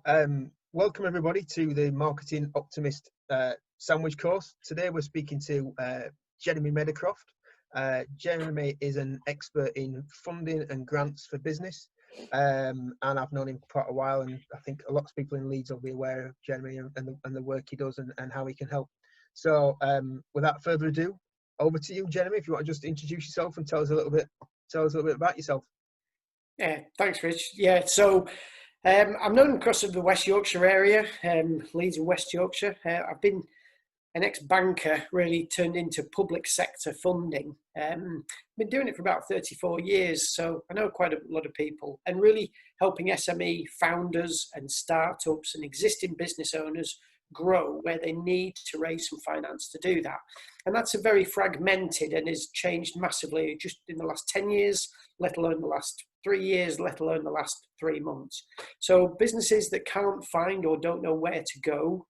Welcome everybody to the Marketing Optimist sandwich course. Today we're speaking to Jeremy Meadowcroft. Jeremy is an expert in funding and grants for business, and I've known him for quite a while, and I think a lot of people in Leeds will be aware of Jeremy and the work he does and how he can help. So without further ado, over to you, Jeremy, if you want to just introduce yourself and tell us a little bit about yourself. Yeah, thanks, Rich. Yeah, so I'm known across the West Yorkshire area, Leeds and West Yorkshire. I've been an ex-banker, really turned into public sector funding. Been doing it for about 34 years, so I know quite a lot of people, and really helping SME founders and startups and existing business owners grow where they need to raise some finance to do that. And that's a very fragmented and has changed massively just in the last 10 years, let alone the last 3 years, let alone the last 3 months. So businesses that can't find or don't know where to go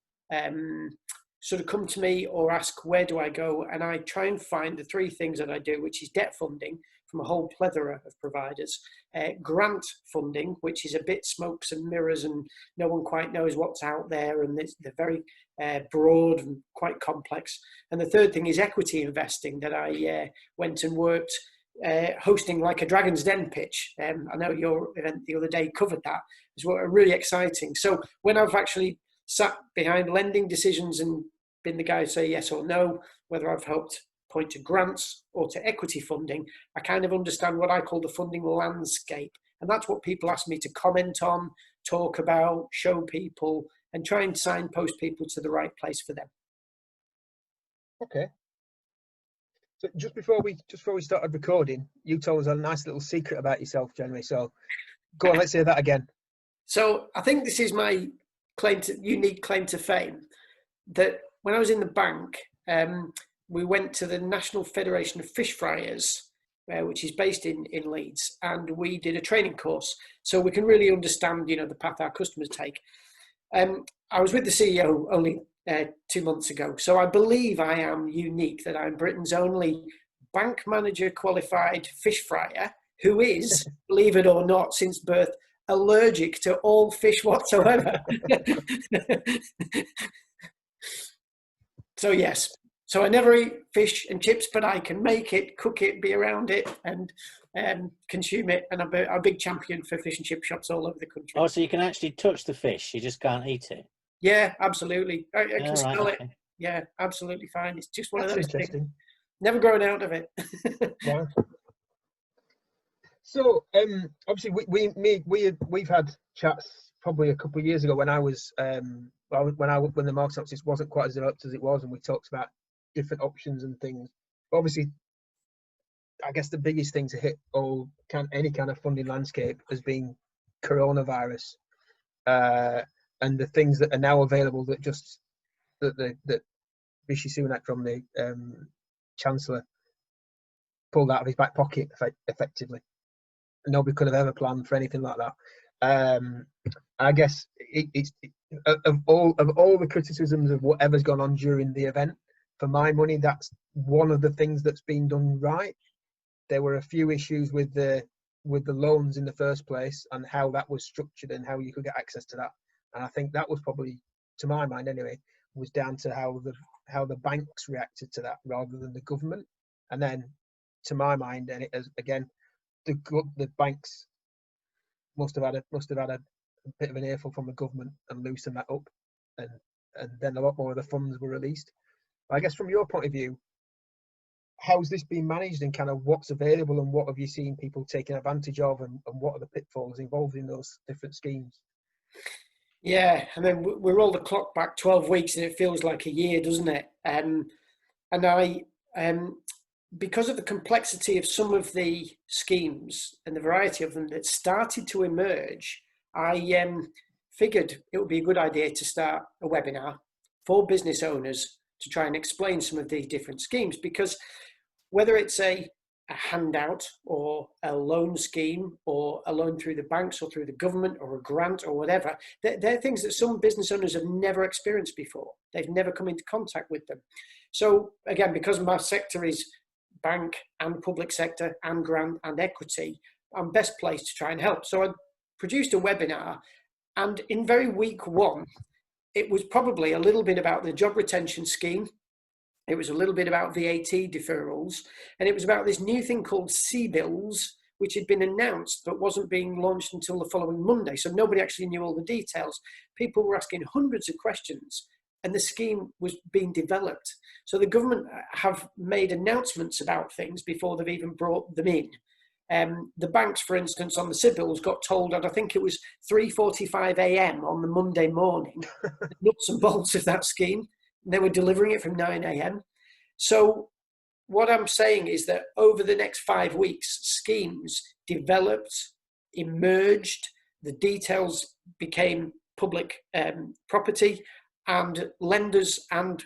sort of come to me or ask, where do I go? And I try and find the three things that I do, which is debt funding from a whole plethora of providers, grant funding, which is a bit smokes and mirrors and no one quite knows what's out there, and they're very broad and quite complex. And the third thing is equity investing that I went and worked hosting like a Dragon's Den pitch. I know your event the other day covered that. It's really exciting. So when I've actually sat behind lending decisions and been the guy to say yes or no, whether I've helped point to grants or to equity funding, I kind of understand what I call the funding landscape. And that's what people ask me to comment on, talk about, show people, and try and signpost people to the right place for them. Okay. So just before we started recording, you told us a nice little secret about yourself, Jeremy. So go on, let's hear that again. So I think this is my unique claim to fame, that when I was in the bank, we went to the National Federation of Fish Fryers, which is based in Leeds, and we did a training course so we can really understand, the path our customers take. I was with the CEO only 2 months ago, so I believe I am unique, that I'm Britain's only bank manager qualified fish fryer who is, believe it or not, since birth, allergic to all fish whatsoever. So yes, so I never eat fish and chips, but I can make it, cook it, be around it, and consume it. And I'm a big champion for fish and chip shops all over the country. Oh, so you can actually touch the fish, you just can't eat it? Yeah, absolutely. I can smell it. Yeah, absolutely fine. It's just one of those things. Never grown out of it. Wow. So obviously we've had chats probably a couple of years ago when I was when the market optics wasn't quite as developed as it was, and we talked about different options and things. But obviously, I guess the biggest thing to hit any kind of funding landscape has been coronavirus, and the things that are now available that Rishi Sunak from the Chancellor pulled out of his back pocket effectively. Nobody could have ever planned for anything like that. I guess it's of all the criticisms of whatever's gone on during the event, for my money, that's one of the things that's been done right. There were a few issues with the loans in the first place and how that was structured and how you could get access to that. And I think that was probably, to my mind anyway, was down to how the banks reacted to that rather than the government. And then, to my mind, and it has, again, the banks must have had a bit of an earful from the government and loosened that up, and then a lot more of the funds were released. I guess from your point of view, how's this been managed, and kind of what's available, and what have you seen people taking advantage of, and what are the pitfalls involved in those different schemes? Yeah, I mean, we roll the clock back 12 weeks and it feels like a year, doesn't it? And I, because of the complexity of some of the schemes and the variety of them that started to emerge, I figured it would be a good idea to start a webinar for business owners to try and explain some of these different schemes, because whether it's a handout or a loan scheme or a loan through the banks or through the government or a grant or whatever, they're things that some business owners have never experienced before. They've never come into contact with them. So again, because my sector is bank and public sector and grant and equity, I'm best placed to try and help. So I produced a webinar And in very week one, it was probably a little bit about the job retention scheme. It was a little bit about VAT deferrals. And it was about this new thing called C-bills, which had been announced but wasn't being launched until the following Monday. So nobody actually knew all the details. People were asking hundreds of questions and the scheme was being developed. So the government have made announcements about things before they've even brought them in. The banks, for instance, on the C-bills got told at, I think it was 3:45 a.m. on the Monday morning, the nuts and bolts of that scheme. They were delivering it from 9 a.m. So what I'm saying is that over the next 5 weeks, schemes developed, emerged, the details became public property, and lenders and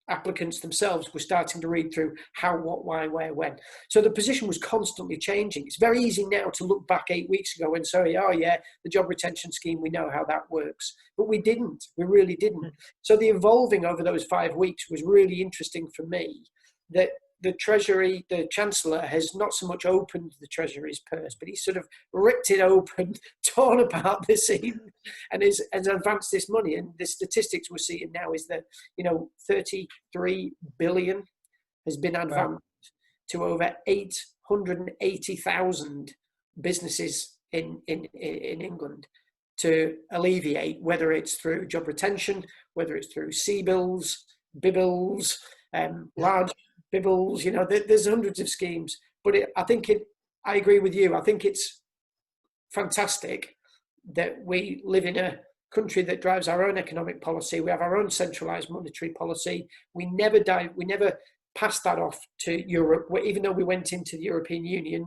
applicants themselves were starting to read through how, what, why, where, when. So the position was constantly changing. It's very easy now to look back 8 weeks ago and say, oh yeah, the job retention scheme, we know how that works. But we didn't, we really didn't. So the evolving over those 5 weeks was really interesting for me, that the Treasury, the Chancellor has not so much opened the Treasury's purse, but he's sort of ripped it open, torn apart the seam, and has advanced this money. And the statistics we're seeing now is that, 33 billion has been advanced to over 880,000 businesses in England to alleviate, whether it's through job retention, whether it's through C-bills, B-bills, large Bibbles, there's hundreds of schemes, but I agree with you. I think it's fantastic that we live in a country that drives our own economic policy. We have our own centralized monetary policy. We never passed that off to Europe, even though we went into the European Union.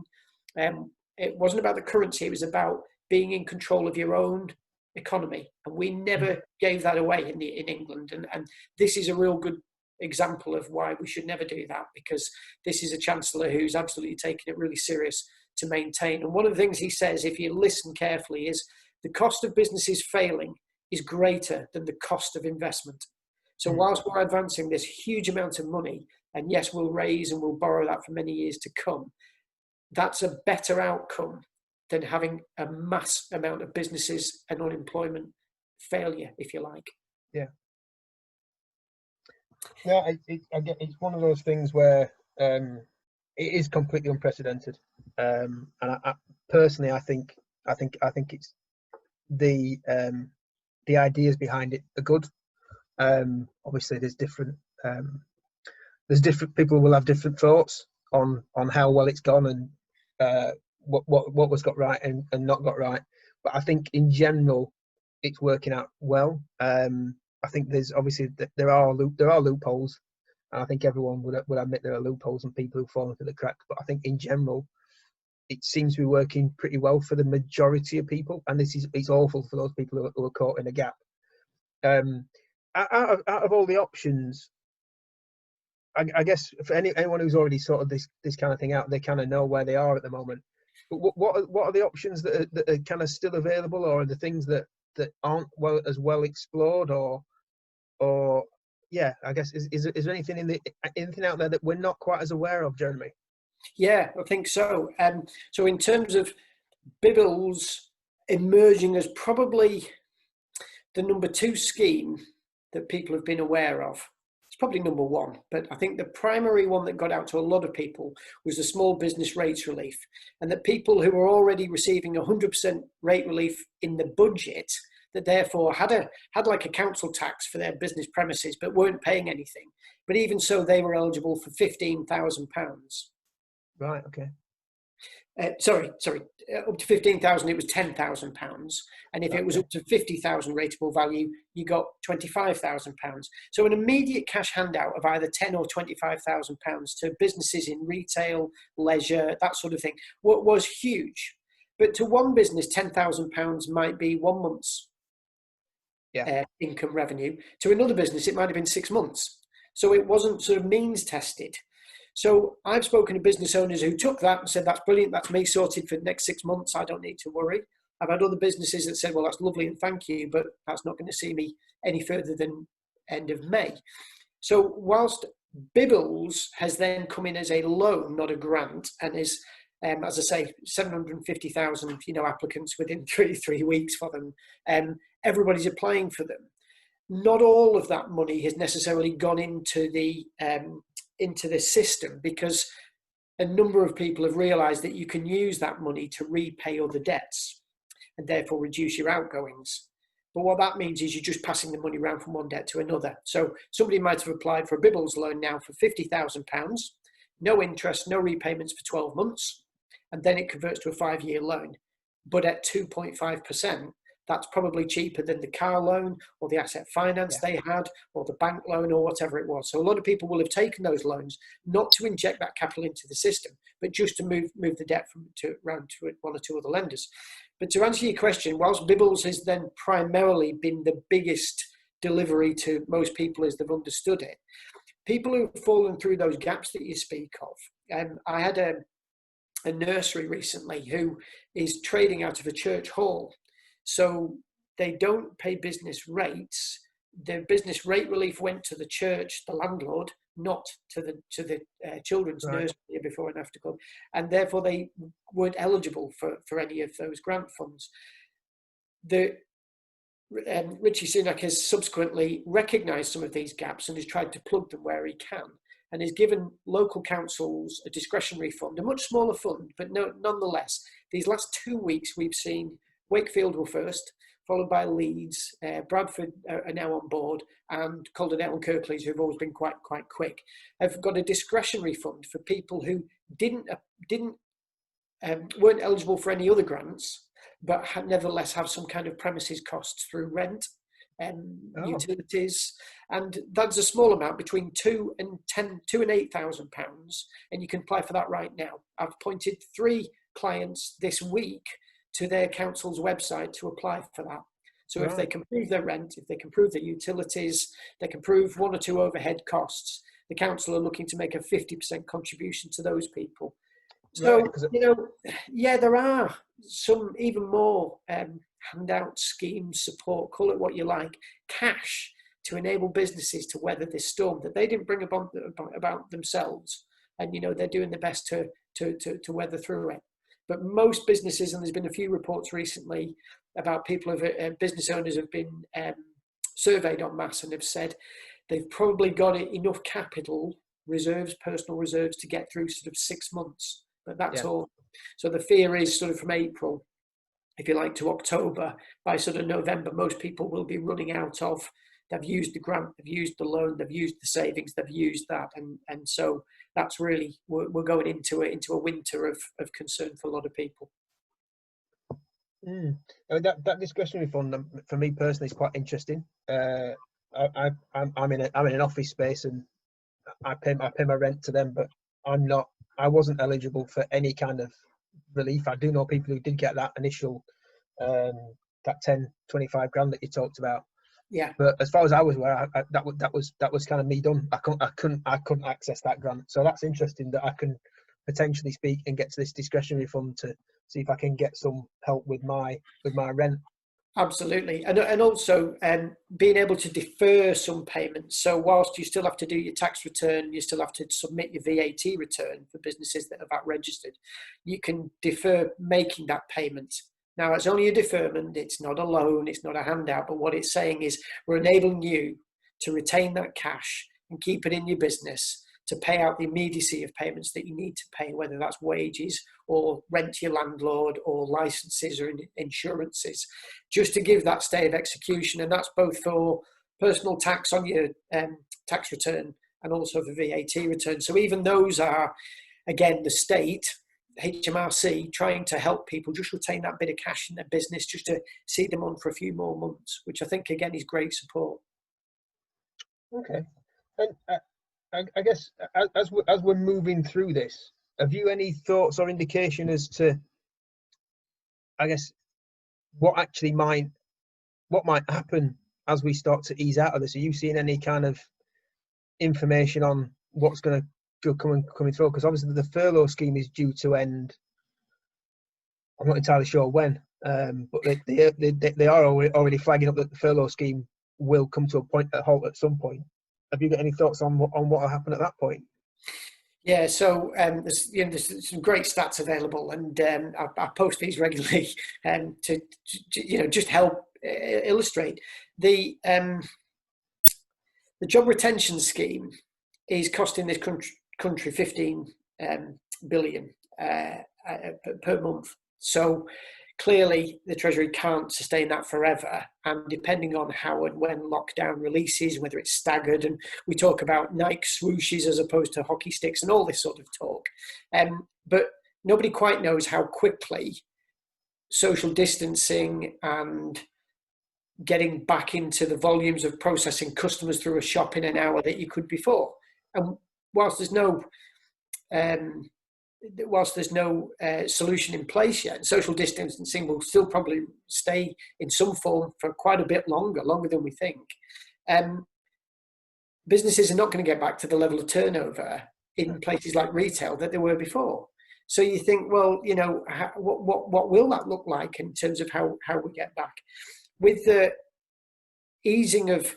It wasn't about the currency. It was about being in control of your own economy. And we never gave that away in England. And this is a real good example of why we should never do that, because this is a Chancellor who's absolutely taken it really serious to maintain. And one of the things he says, if you listen carefully, is the cost of businesses failing is greater than the cost of investment. So whilst we're advancing this huge amount of money, and yes, we'll raise and we'll borrow that for many years to come, that's a better outcome than having a mass amount of businesses and unemployment failure, if you like. Yeah. Yeah, it's one of those things where it is completely unprecedented, and I personally, I think it's the ideas behind it are good. Obviously, there's different people will have different thoughts on how well it's gone and what was got right and not got right. But I think in general, it's working out well. I think there's obviously there are loopholes, and I think everyone would admit there are loopholes and people who fall into the cracks. But I think in general, it seems to be working pretty well for the majority of people, and it's awful for those people who are caught in a gap. Out of all the options, I guess for anyone who's already sorted this kind of thing out, they kind of know where they are at the moment. But what are the options that are kind of still available, or are the things that aren't as well explored, or yeah, I guess is there anything anything out there that we're not quite as aware of, Jeremy? Yeah, I think so. So in terms of Bibbles emerging as probably the number 2 scheme that people have been aware of, it's probably number 1, but I think the primary one that got out to a lot of people was the small business rates relief, and that people who were already receiving 100% rate relief in the budget, that therefore had like a council tax for their business premises but weren't paying anything, but even so they were eligible for £15,000. Right. Okay. Sorry, up to 15,000, it was £10,000, and if it was up to 50,000 rateable value, you got £25,000. So an immediate cash handout of either £10,000 or £25,000 to businesses in retail, leisure, that sort of thing, was huge. But to one business, £10,000 might be 1 month's income revenue. To another business, it might have been 6 months. So it wasn't sort of means tested. So I've spoken to business owners who took that and said, that's brilliant, that's me sorted for the next 6 months, I don't need to worry. I've had other businesses that said, well, that's lovely and thank you, but that's not going to see me any further than end of May. So whilst Bibbles has then come in as a loan, not a grant, and is As I say, 750,000, applicants within three weeks for them. Everybody's applying for them. Not all of that money has necessarily gone into the system, because a number of people have realised that you can use that money to repay other debts and therefore reduce your outgoings. But what that means is you're just passing the money around from one debt to another. So somebody might have applied for a Bibbles loan now for £50,000, no interest, no repayments for 12 months, and then it converts to a 5-year loan. But at 2.5%, that's probably cheaper than the car loan or the asset finance they had, or the bank loan, or whatever it was. So a lot of people will have taken those loans not to inject that capital into the system, but just to move the debt around to one or two other lenders. But to answer your question, whilst Bibbles has then primarily been the biggest delivery to most people as they've understood it, people who've fallen through those gaps that you speak of, I had a nursery recently who is trading out of a church hall. So they don't pay business rates. Their business rate relief went to the church, the landlord, not to the children's nursery before and after club, and therefore they weren't eligible for any of those grant funds. Richie Sunak has subsequently recognised some of these gaps and has tried to plug them where he can, and has given local councils a discretionary fund, a much smaller fund, but nonetheless, these last 2 weeks we've seen Wakefield were first, followed by Leeds. Bradford are now on board, and Calderdale and Kirklees, who've always been quite quick, have got a discretionary fund for people who weren't eligible for any other grants, but nevertheless have some kind of premises costs through rent and utilities, and that's a small amount, between £2,000 and £8,000, and you can apply for that right now. I've appointed 3 clients this week to their council's website to apply for that. So if they can prove their rent, if they can prove their utilities, they can prove 1 or 2 overhead costs, the council are looking to make a 50% contribution to those people. So, there are some even more handout schemes, support, call it what you like, cash to enable businesses to weather this storm that they didn't bring about themselves. And, they're doing their best to weather through it. But most businesses, and there's been a few reports recently about business owners have been surveyed en masse and have said they've probably got enough capital reserves, personal reserves, to get through sort of 6 months. But that's all. So the fear is sort of from April, if you like, to October, by sort of November, most people will be running out of, they've used the grant, they've used the loan, they've used the savings, they've used that. And so that's really, we're going into a winter of concern for a lot of people. I mean, that discretionary fund, for me personally, is quite interesting. I'm in an office space, and I pay my rent to them, but I wasn't eligible for any kind of relief. I do know people who did get that initial that 10-25 grand that you talked about. Yeah. But as far as I was aware, that was kind of me done. I couldn't access that grant. So that's interesting that I can potentially speak and get to this discretionary fund to see if I can get some help with my rent. Absolutely. And also being able to defer some payments. So whilst you still have to do your tax return, you still have to submit your VAT return for businesses that are VAT registered, you can defer making that payment. Now, it's only a deferment. It's not a loan. It's not a handout. But what it's saying is we're enabling you to retain that cash and keep it in your business to pay out the immediacy of payments that you need to pay, whether that's wages or rent to your landlord or licenses or insurances, just to give that stay of execution. And that's both for personal tax on your tax return and also for VAT return. So even those are, again, the state, HMRC, trying to help people just retain that bit of cash in their business, just to see them on for a few more months, which I think, again, is great support. Okay. And I guess as we're moving through this, have you any thoughts or indication as to, I guess, what might happen as we start to ease out of this? Are you seeing any kind of information on what's going to go coming through? Because obviously the furlough scheme is due to end. I'm not entirely sure when, but they are already flagging up that the furlough scheme will come to a halt at some point. Have you got any thoughts on what will happen at that point? Yeah, so there's some great stats available, and I post these regularly to just help illustrate the job retention scheme is costing this country 15 billion per month. So clearly the Treasury can't sustain that forever, and depending on how and when lockdown releases, whether it's staggered, and we talk about Nike swooshes as opposed to hockey sticks and all this sort of talk, but nobody quite knows how quickly social distancing and getting back into the volumes of processing customers through a shop in an hour that you could before. And whilst there's no solution in place yet, social distancing will still probably stay in some form for quite a bit longer than we think. Businesses are not going to get back to the level of turnover in places like retail that they were before. So you think, well, what will that look like in terms of how we get back? With the easing of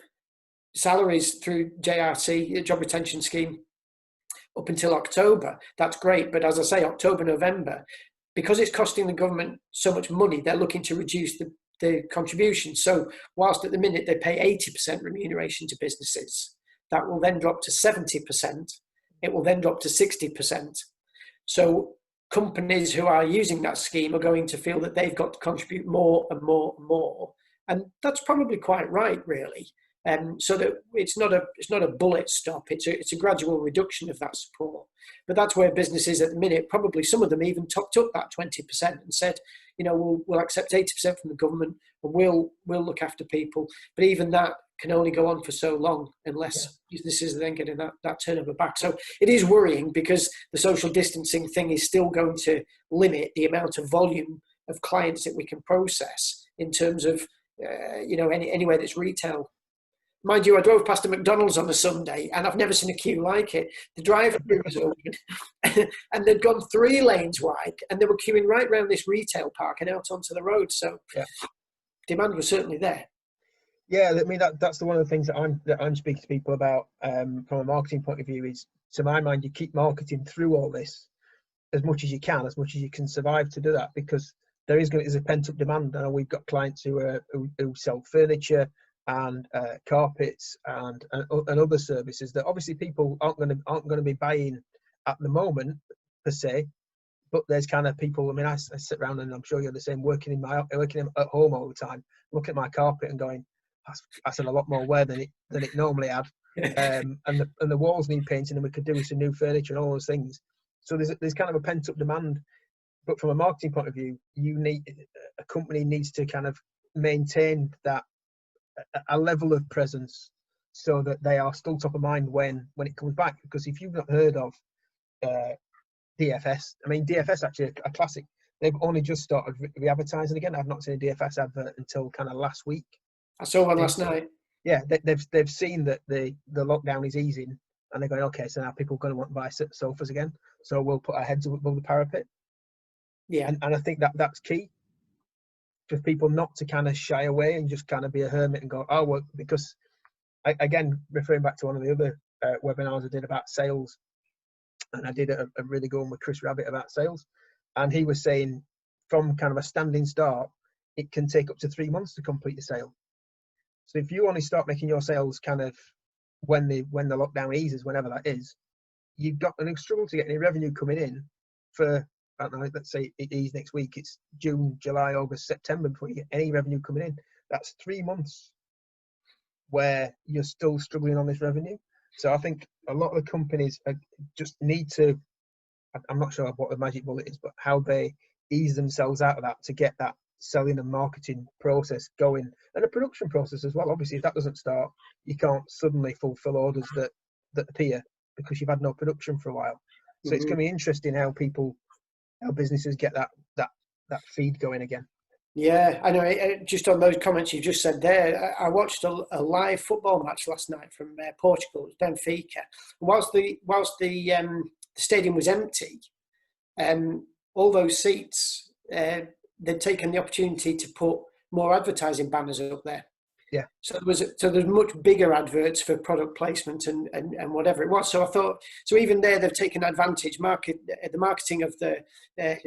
salaries through JRC, Job Retention Scheme, up until October, that's great. But as I say, October, November, because it's costing the government so much money, they're looking to reduce the contribution. So whilst at the minute they pay 80% remuneration to businesses, that will then drop to 70%. It will then drop to 60%. So companies who are using that scheme are going to feel that they've got to contribute more and more and more. And that's probably quite right, really. So that it's not a bullet stop. It's a gradual reduction of that support. But that's where businesses at the minute, probably some of them even topped up that 20% and said, we'll accept 80% from the government and we'll look after people. But even that can only go on for so long unless businesses are then getting that turnover back. So it is worrying because the social distancing thing is still going to limit the amount of volume of clients that we can process in terms of anywhere that's retail. Mind you, I drove past a McDonald's on a Sunday and I've never seen a queue like it. The drive-through was open and they'd gone 3 lanes wide and they were queuing right around this retail park and out onto the road. So demand was certainly there. Yeah, I mean that's one of the things that I'm speaking to people about from a marketing point of view is, to my mind, you keep marketing through all this as much as you can survive to do that, because there is a pent-up demand. I know we've got clients who sell furniture and carpets and other services that obviously people aren't going to be buying at the moment per se, but there's kind of people. I mean, I sit around and I'm sure you're the same, working at home all the time, looking at my carpet and going, that's a lot more wear than it normally had, and the walls need painting and we could do with some new furniture and all those things. So there's kind of a pent-up demand. But from a marketing point of view, a company needs to kind of maintain that a level of presence so that they are still top of mind when it comes back. Because if you've not heard of DFS, I mean, DFS actually a classic. They've only just started re-advertising again. I've not seen a DFS advert until kind of last week. I saw one last night. Yeah, they've seen that the lockdown is easing, and they're going, okay, so now people are going to want to buy sofas again. So we'll put our heads above the parapet. Yeah, and I think that's key for people not to kind of shy away and just kind of be a hermit and go, oh, well, because again, referring back to one of the other webinars I did about sales, and I did a really good one with Chris Rabbit about sales, and he was saying from kind of a standing start, it can take up to 3 months to complete a sale. So if you only start making your sales kind of when the lockdown eases, whenever that is, you've got an struggle to get any revenue coming in for, I don't know, let's say it is next week, it's June, July, August, September before you get any revenue coming in. That's 3 months where you're still struggling on this revenue. So I think a lot of the companies just need to, I'm not sure what the magic bullet is, but how they ease themselves out of that to get that selling and marketing process going, and a production process as well. Obviously, if that doesn't start, you can't suddenly fulfill orders that appear because you've had no production for a while. So it's going to be interesting how businesses get that feed going again. Yeah, I know. Just on those comments you just said there, I watched a live football match last night from Portugal, Benfica. Whilst the stadium was empty, all those seats, they'd taken the opportunity to put more advertising banners up there. Yeah. So there's much bigger adverts for product placement and whatever it was. So I thought, so even there they've taken advantage. The marketing of the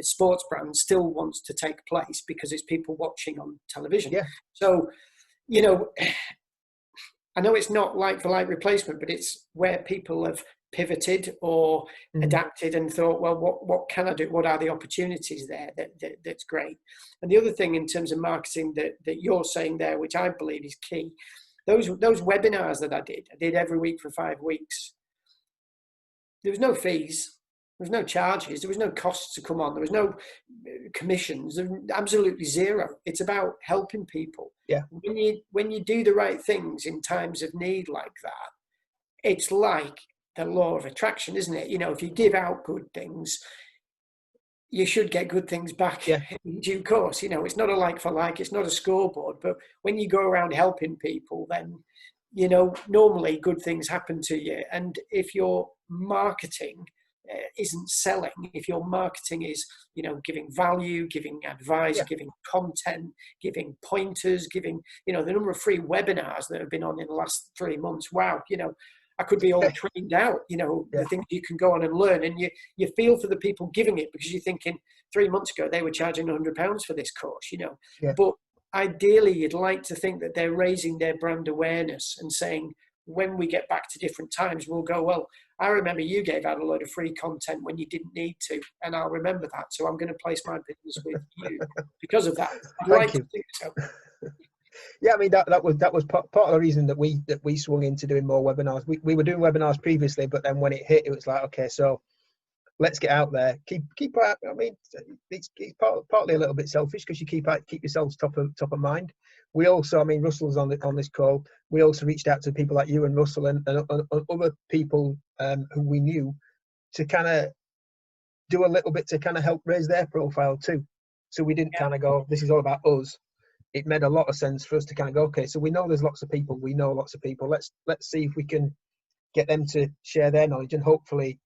sports brand still wants to take place because it's people watching on television. Yeah. So, you know, I know it's not like for like replacement, but it's where people have pivoted or adapted and thought, well, what can I do? What are the opportunities there? That's great. And the other thing in terms of marketing that you're saying there, which I believe is key, those webinars that I did every week for 5 weeks. There was no fees. There was no charges. There was no costs to come on. There was no commissions. Absolutely zero. It's about helping people. Yeah. When you do the right things in times of need like that, it's like the law of attraction, isn't it? You know, if you give out good things, you should get good things back in due course. You know, it's not a like for like. It's not a scoreboard. But when you go around helping people, then, you know, normally good things happen to you. And if your marketing isn't selling, if your marketing is, you know, giving value, giving advice, giving content, giving pointers, giving, you know, the number of free webinars that have been on in the last 3 months, wow, you know, I could be all trained out, you know, the things you can go on and learn. And you feel for the people giving it, because you're thinking 3 months ago they were charging £100 for this course, you know. But ideally you'd like to think that they're raising their brand awareness and saying, when we get back to different times, we'll go, well, I remember you gave out a load of free content when you didn't need to, and I'll remember that. So I'm going to place my business with you because of that. I'd like to think so. Yeah, I mean that was part of the reason that we swung into doing more webinars. We were doing webinars previously, but then when it hit, it was like, okay, so let's get out there. Keep out. I mean, it's partly a little bit selfish because you keep yourselves top of mind. We also, I mean, Russell's on this call. We also reached out to people like you and Russell and other people who we knew to kind of do a little bit to kind of help raise their profile too. So we didn't kind of go, this is all about us. It made a lot of sense for us to kind of go, okay, so we know there's lots of people. We know lots of people. Let's see if we can get them to share their knowledge and hopefully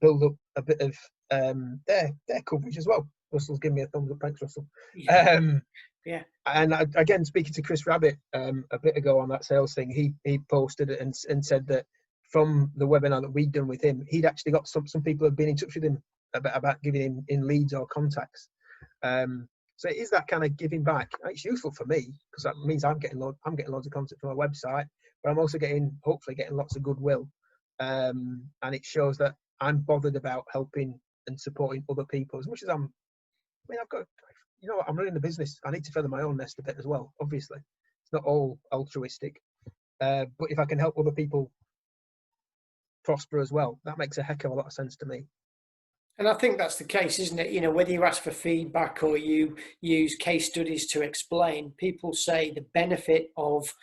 build up a bit of their coverage as well. Russell's giving me a thumbs up. Thanks, Russell. And again, speaking to Chris Rabbit a bit ago on that sales thing, he posted it and said that from the webinar that we'd done with him, he'd actually got some people have been in touch with him about giving him in leads or contacts. So it is that kind of giving back. It's useful for me because that means I'm getting loads of content from my website, but I'm also hopefully getting lots of goodwill, and it shows that I'm bothered about helping and supporting other people as much as I'm running the business. I need to feather my own nest a bit as well. Obviously, it's not all altruistic, but if I can help other people prosper as well, that makes a heck of a lot of sense to me. And I think that's the case, isn't it? You know, whether you ask for feedback or you use case studies to explain, people say the benefit of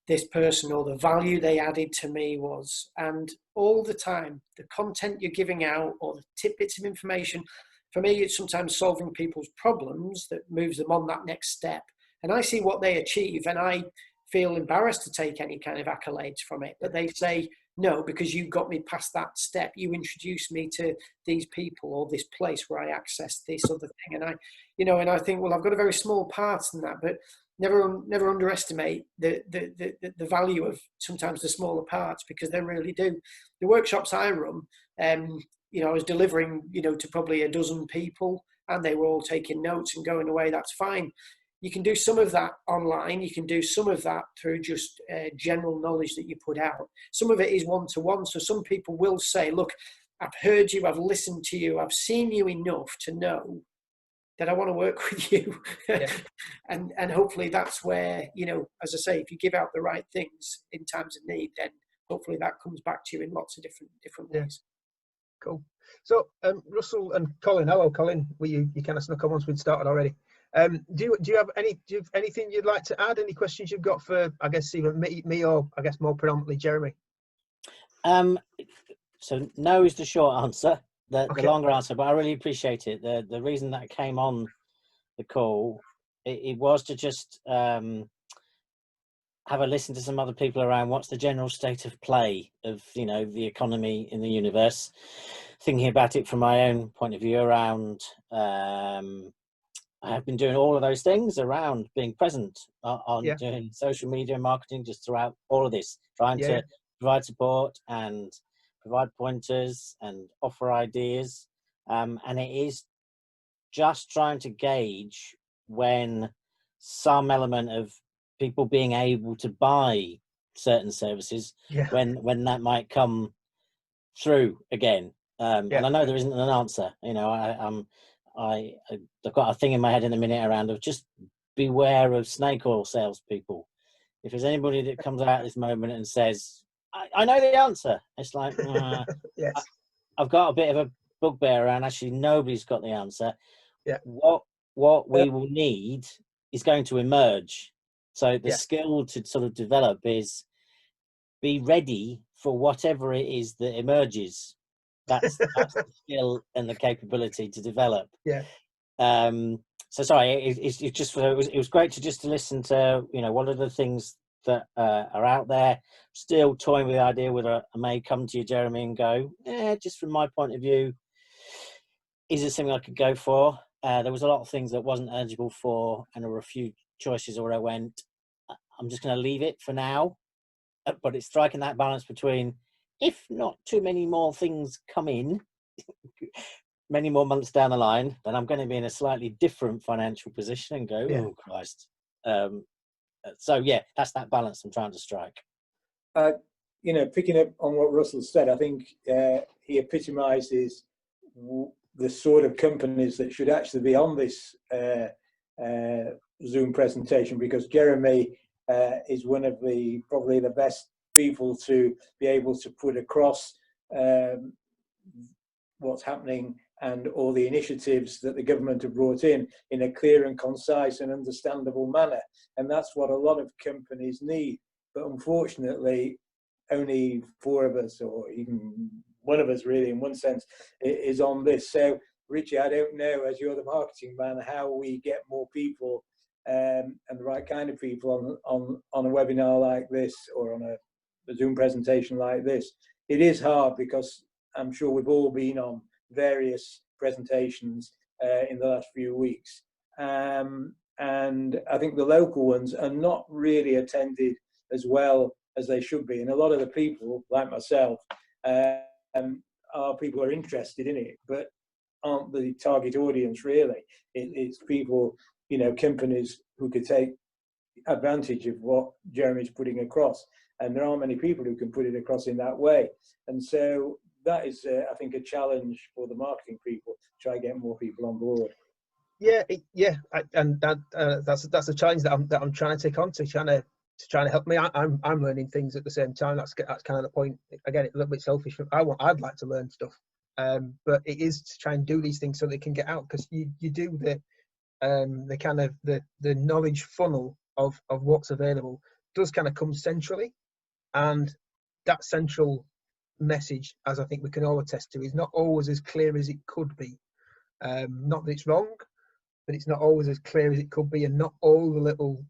this person or the value they added to me was, and all the time, the content you're giving out or the tidbits of information, for me, it's sometimes solving people's problems that moves them on that next step. And I see what they achieve and I feel embarrassed to take any kind of accolades from it, but they say, no, because you got me past that step. You introduced me to these people or this place where I accessed this other thing. And I think, well, I've got a very small part in that, but never underestimate the value of sometimes the smaller parts, because they really do. The workshops I run, I was delivering, to probably a dozen people and they were all taking notes and going away. That's fine. You can do some of that online. You can do some of that through just general knowledge that you put out. Some of it is one-to-one. So some people will say, look, I've heard you, I've listened to you, I've seen you enough to know that I want to work with you. And hopefully that's where, as I say, if you give out the right things in times of need, then hopefully that comes back to you in lots of different ways. Cool. So Russell and Colin, hello Colin. You kind of snuck on once we'd started already. Do you have anything you'd like to add? Any questions you've got for, I guess, either me or I guess more predominantly Jeremy? So no is the short answer. The longer answer, but I really appreciate it. The reason that I came on the call, it was to just have a listen to some other people around what's the general state of play of the economy in the universe, thinking about it from my own point of view around I have been doing all of those things around being present on Yeah. doing social media and marketing just throughout all of this, trying Yeah. to provide support and provide pointers and offer ideas. And it is just trying to gauge when some element of people being able to buy certain services, Yeah. when that might come through again. And I know there isn't an answer. You know, I've got a thing in my head in a minute around of just beware of snake oil salespeople. If there's anybody that comes out at this moment and says, I know the answer, it's like, Yes. I've got a bit of a bugbear around. Actually, nobody's got the answer. Yeah. What we will need is going to emerge. So the Yeah. skill to sort of develop is be ready for whatever it is that emerges. That's the skill and the capability to develop. Yeah. So sorry, it was great to listen to, you know, what are the things that are out there. Still toying with the idea whether I may come to you, Jeremy, and go, just from my point of view, is it something I could go for? There was a lot of things that wasn't eligible for, and there were a few choices where I went, I'm just going to leave it for now. But it's striking that balance between, if not too many more things come in, many more months down the line, then I'm going to be in a slightly different financial position and go, oh Christ. So yeah, that's that balance I'm trying to strike. You know, picking up on what Russell said, I think he epitomises the sort of companies that should actually be on this Zoom presentation, because Jeremy is one of probably the best people to be able to put across what's happening and all the initiatives that the government have brought in a clear and concise and understandable manner. And that's what a lot of companies need. But unfortunately, only 4 of us, or even one of us really in one sense, is on this. So Richie, I don't know, as you're the marketing man, how we get more people and the right kind of people on a webinar like this, or on a Zoom presentation like this. It is hard, because I'm sure we've all been on various presentations in the last few weeks. And I think the local ones are not really attended as well as they should be. And a lot of the people, like myself, are people who are interested in it, but aren't the target audience really. It's people, you know, companies who could take advantage of what Jeremy's putting across. And there aren't many people who can put it across in that way. And so that is, I think, a challenge for the marketing people to try to get more people on board. Yeah, and that's a challenge that I'm trying to take on, trying to help me. I'm learning things at the same time. That's kind of the point. Again, it's a little bit selfish. I'd like to learn stuff, but it is to try and do these things so they can get out, because you do the kind of the knowledge funnel of what's available does kind of come centrally, and that central message, as I think we can all attest to, is not always as clear as it could be. Not that it's wrong, but it's not always as clear as it could be, and not all the little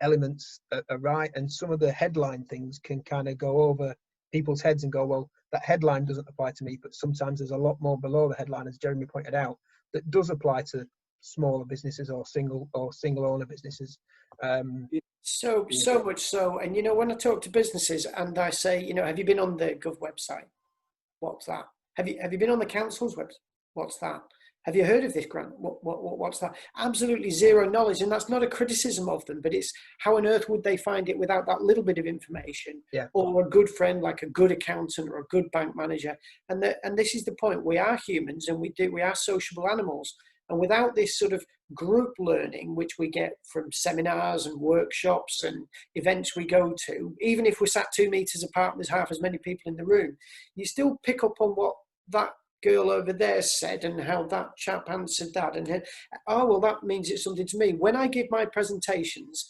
elements are right. And some of the headline things can kind of go over people's heads and go, well, that headline doesn't apply to me, but sometimes there's a lot more below the headline, as Jeremy pointed out, that does apply to smaller businesses or single owner businesses. So much so. And, you know, when I talk to businesses and I say, you know, have you been on the Gov website? What's that? Have you been on the council's website? What's that? Have you heard of this grant? What's that? Absolutely zero knowledge. And that's not a criticism of them, but it's how on earth would they find it without that little bit of information? Yeah. Or a good friend, like a good accountant or a good bank manager. And this is the point. We are humans, and we are sociable animals. And without this sort of group learning, which we get from seminars and workshops and events we go to, even if we're sat 2 meters apart and there's half as many people in the room, you still pick up on what that girl over there said and how that chap answered that. And oh, well, that means it's something to me. When I give my presentations,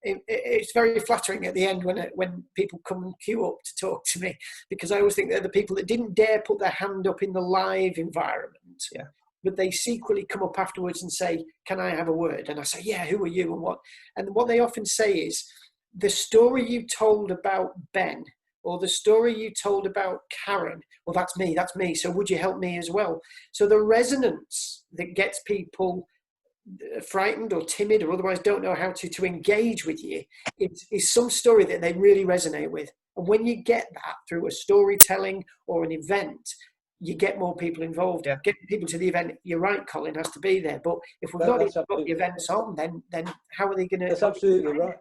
it's very flattering at the end when people come and queue up to talk to me, because I always think they're the people that didn't dare put their hand up in the live environment. Yeah. But they secretly come up afterwards and say, can I have a word? And I say, yeah, who are you and what? And what they often say is, the story you told about Ben, or the story you told about Karen, well, that's me, so would you help me as well? So the resonance that gets people frightened or timid or otherwise don't know how to engage with you, is some story that they really resonate with. And when you get that through a storytelling or an event, you get more people involved. Yeah. Getting people to the event, you're right, Colin, has to be there. But if we've not even got the events on, then how are they going to? That's absolutely right.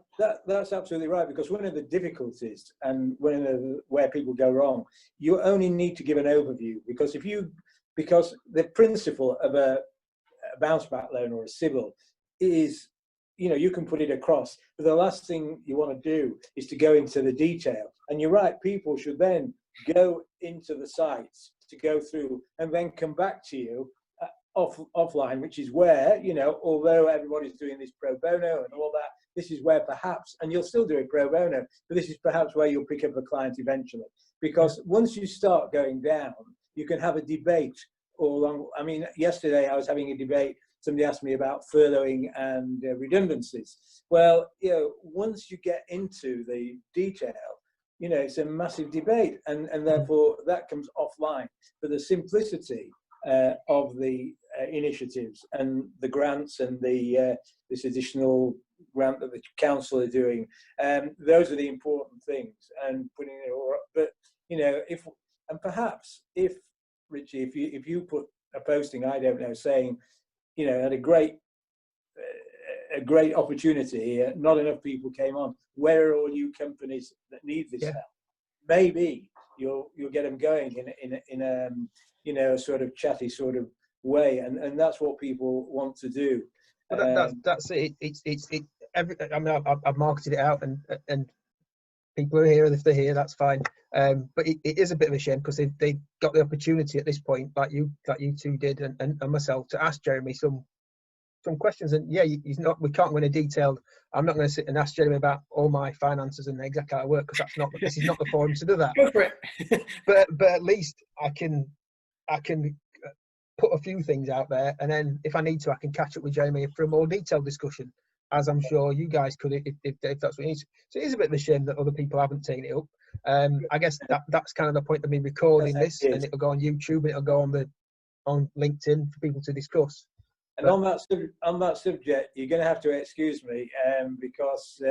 That's absolutely right, because one of the difficulties and where people go wrong, you only need to give an overview, because the principle of a bounce back loan or a CBIL is, you can put it across, but the last thing you want to do is to go into the detail. And you're right, people should then go into the sites to go through and then come back to you offline, which is where, although everybody's doing this pro bono and all that, this is where perhaps, and you'll still do it pro bono, but this is perhaps where you'll pick up a client eventually. Because once you start going down, you can have a debate all along. I mean, yesterday I was having a debate. Somebody asked me about furloughing and redundancies. Well, once you get into the detail, it's a massive debate, and therefore that comes offline. But the simplicity of the initiatives and the grants and this additional grant that the council are doing, those are the important things. And putting it all up. But perhaps if Richie, if you put a posting, I don't know, saying, had a great opportunity, not enough people came on. Where are all you companies that need this help? Maybe you'll get them going in a sort of chatty sort of way, and that's what people want to do. Well, that's it. I've marketed it out, and people are here. If they're here, that's fine. But it is a bit of a shame, because they got the opportunity at this point, like you two did, and myself, to ask Jeremy some questions. And he's not. We can't go into detailed. I'm not going to sit and ask Jeremy about all my finances and exactly how I work, because this is not the forum to do that. Go for it. but at least I can put a few things out there, and then if I need to, I can catch up with Jeremy for a more detailed discussion, as I'm sure you guys could if that's what you need. So it is a bit of a shame that other people haven't taken it up. I guess that's kind of the point of me recording this, and it'll go on YouTube and it'll go on LinkedIn for people to discuss. And on that subject, you're going to have to excuse me, because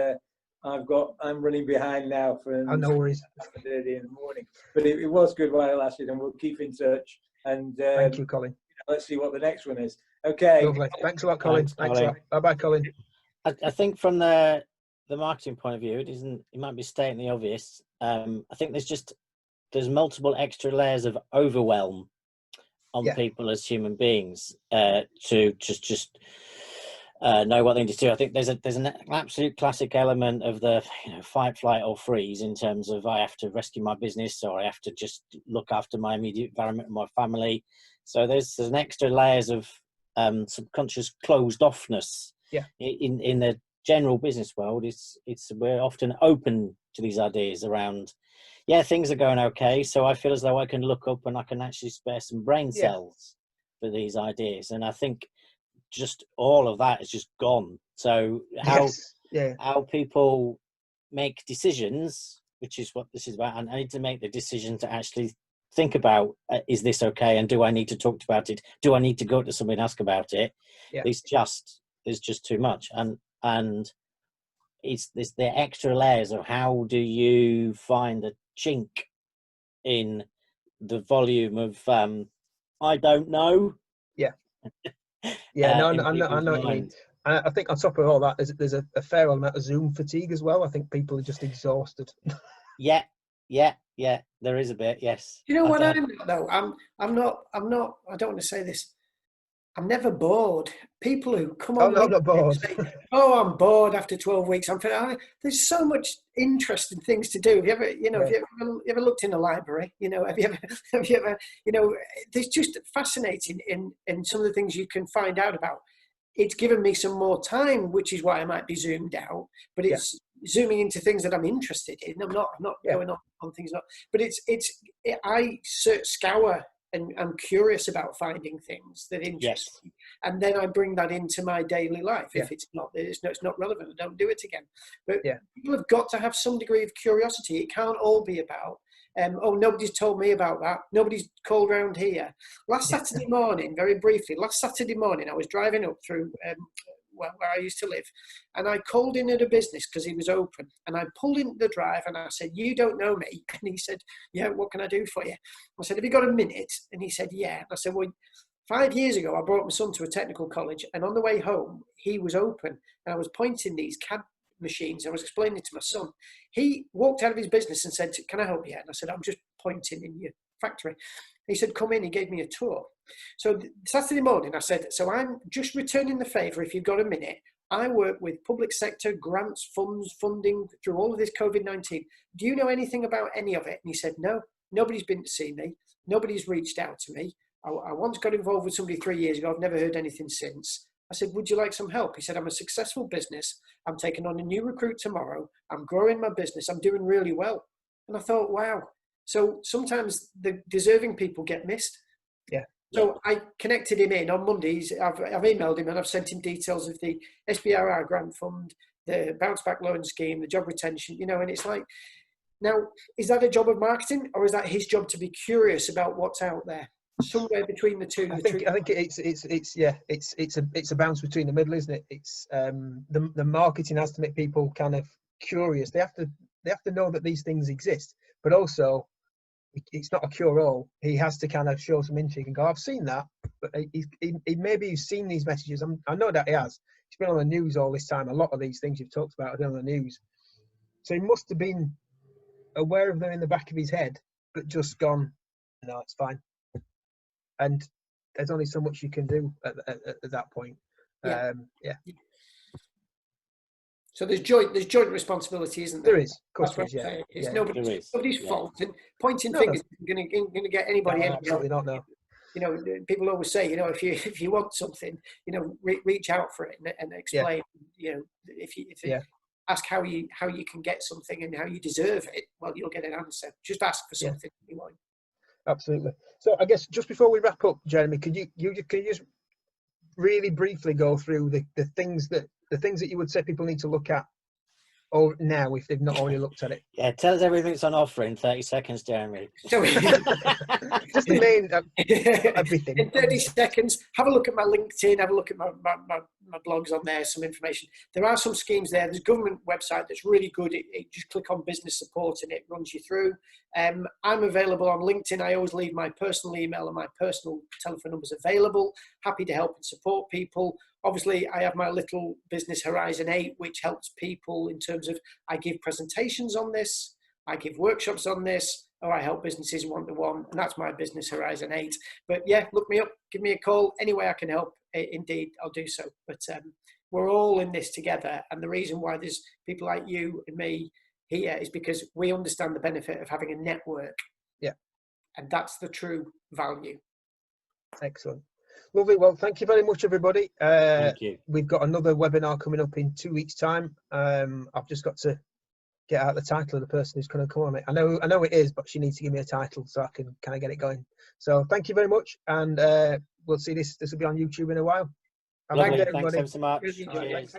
I'm running behind now for no worries. 30 in the morning. But it was good while it lasted, and we'll keep in touch. And thank you, Colin. Let's see what the next one is. Okay. Lovely. Thanks a lot, Colin. Thanks a lot. Bye-bye, Colin. I think from the marketing point of view, it might be stating the obvious. I think there's multiple extra layers of overwhelm on people as human beings to just know what they need to do. I think there's an absolute classic element of the fight, flight, or freeze, in terms of I have to rescue my business, or I have to just look after my immediate environment and my family. So there's an extra layers of subconscious closed offness. In the general business world, we're often open to these ideas around, things are going okay, so I feel as though I can look up and I can actually spare some brain cells for these ideas. And I think just all of that is just gone. So how people make decisions, which is what this is about, and I need to make the decision to actually think about, is this okay, and do I need to talk about it? Do I need to go to somebody and ask about it? There's just too much, and it's the extra layers of how do you find a chink in the volume of I don't know. I know what you mean. And I think on top of all that, there's a fair amount of Zoom fatigue as well. I think people are just exhausted. Yeah, there is a bit. Yes. You know what I'm not, though? I'm not. I don't want to say this. I'm never bored. People who come on, I'm not bored. Say, I'm bored after 12 weeks. There's so much interesting things to do. Have you ever, have you ever looked in a library? Have you ever, there's just fascinating in some of the things you can find out about. It's given me some more time, which is why I might be zoomed out. But it's zooming into things that I'm interested in. I'm not going on things. But I scour and I'm curious about finding things that interest me. And then I bring that into my daily life. If it's not relevant, I don't do it again. But people have got to have some degree of curiosity. It can't all be about, oh, nobody's told me about that. Nobody's called around here. Last Saturday morning, very briefly, I was driving up through where I used to live, and I called in at a business because he was open, and I pulled into the drive and I said, "You don't know me?" And he said, "Yeah, what can I do for you?" I said, "Have you got a minute?" And he said, "Yeah." And I said, "Well, 5 years ago, I brought my son to a technical college, and on the way home, he was open, and I was pointing these CAD machines. I was explaining it to my son. He walked out of his business and said, "Can I help you?" And I said, "I'm just pointing in your factory." He said, "Come in." He gave me a tour. So Saturday morning, I said, "So I'm just returning the favour if you've got a minute. I work with public sector grants, funds, funding through all of this COVID-19. Do you know anything about any of it?" And he said, "No, nobody's been to see me. Nobody's reached out to me. I once got involved with somebody 3 years ago. I've never heard anything since." I said, "Would you like some help?" He said, "I'm a successful business. I'm taking on a new recruit tomorrow. I'm growing my business. I'm doing really well." And I thought, wow. So sometimes the deserving people get missed. Yeah. So I connected him in on Mondays. I've emailed him and I've sent him details of the SBRR grant fund, the bounce back loan scheme, the job retention, and it's like, now, is that a job of marketing, or is that his job to be curious about what's out there? Somewhere between the two. I think it's a bounce between the middle, isn't it? It's the marketing has to make people kind of curious. They have to know that these things exist, but also it's not a cure-all. He has to kind of show some intrigue and go, "I've seen that," but maybe he's seen these messages. I know that he has. He's been on the news all this time. A lot of these things you've talked about have been on the news, so he must have been aware of them in the back of his head, but just gone, "No, it's fine." And there's only so much you can do at that point. So there's joint responsibility, isn't there? There is, of course. There is, yeah. It's nobody's fault, and pointing fingers isn't going to get anybody. No, absolutely not. No. People always say, if you want something, reach out for it and explain. If you ask how you can get something and how you deserve it, well, you'll get an answer. Just ask for something you want. Absolutely. So I guess just before we wrap up, Jeremy, could you just really briefly go through the things that you would say people need to look at or now if they've not already looked at it? Yeah, tell us everything that's on offer in 30 seconds, Jeremy. So, just the main everything. In 30 seconds, have a look at my LinkedIn, have a look at my blogs on there, some information. There are some schemes there. There's a government website that's really good. It just click on business support and it runs you through. I'm available on LinkedIn. I always leave my personal email and my personal telephone numbers available. Happy to help and support people. Obviously, I have my little business Horizon 8, which helps people in terms of I give presentations on this, I give workshops on this, or I help businesses one-to-one, and that's my business Horizon 8. But yeah, look me up, give me a call. Any way I can help, indeed, I'll do so. But we're all in this together, and the reason why there's people like you and me here is because we understand the benefit of having a network. Yeah. And that's the true value. Excellent. Lovely. Well, thank you very much, everybody. Thank you. We've got another webinar coming up in 2 weeks' time. I've just got to get out the title of the person who's going to come on it. I know it is, but she needs to give me a title so I can kind of get it going. So thank you very much, and we'll see this. This will be on YouTube in a while. Lovely. Thanks ever so much. Cheers.